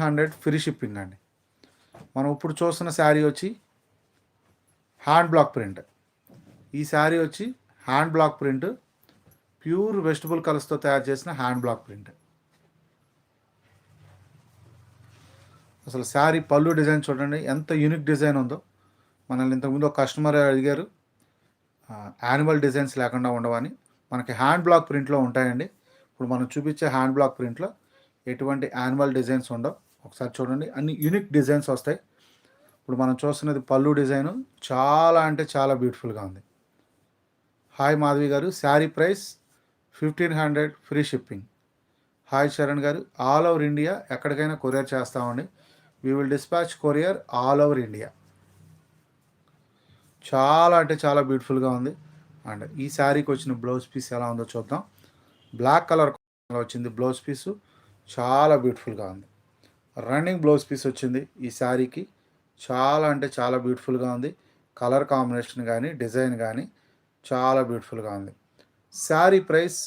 100 free shipping అండి. మనం ఇప్పుడు చూస్తున్న శారీ వచ్చి హ్యాండ్ బ్లాక్ ప్రింట్. ఈ శారీ వచ్చి hand block print, pure vegetable కలర్స్తో తయారు చేసిన హ్యాండ్ బ్లాక్ ప్రింట్. అసలు శారీ పళ్ళు డిజైన్ చూడండి ఎంత యూనిక్ డిజైన్ ఉందో. మనల్ని ఇంతకుముందు ఒక కస్టమర్ అడిగారు యానిమల్ డిజైన్స్ లేకుండా ఉండవని. మనకి హ్యాండ్ బ్లాక్ ప్రింట్లో ఉంటాయండి. ఇప్పుడు మనం చూపించే హ్యాండ్ బ్లాక్ ప్రింట్లో ఎటువంటి యానిమల్ డిజైన్స్ ఉండవు. ఒకసారి చూడండి, అన్ని యూనిక్ డిజైన్స్ వస్తాయి. ఇప్పుడు మనం చూస్తున్నది పళ్ళు డిజైను, చాలా అంటే చాలా బ్యూటిఫుల్గా ఉంది. హాయ్ మాధవి గారు, sari price 1500 free shipping. Hi Charan గారు, ఆల్ ఓవర్ ఇండియా ఎక్కడికైనా కొరియర్ చేస్తామండి. We will dispatch courier all over India. చాలా అంటే చాలా బ్యూటిఫుల్గా ఉంది. అండ్ ఈ శారీకి వచ్చిన బ్లౌజ్ పీస్ ఎలా ఉందో చూద్దాం. బ్లాక్ కలర్ వచ్చింది బ్లౌజ్ పీసు, చాలా బ్యూటిఫుల్గా ఉంది. రన్నింగ్ బ్లౌజ్ పీస్ వచ్చింది ఈ శారీకి, చాలా అంటే చాలా బ్యూటిఫుల్గా ఉంది. కలర్ కాంబినేషన్ కానీ డిజైన్ కానీ చాలా బ్యూటిఫుల్గా ఉంది. శారీ ప్రైస్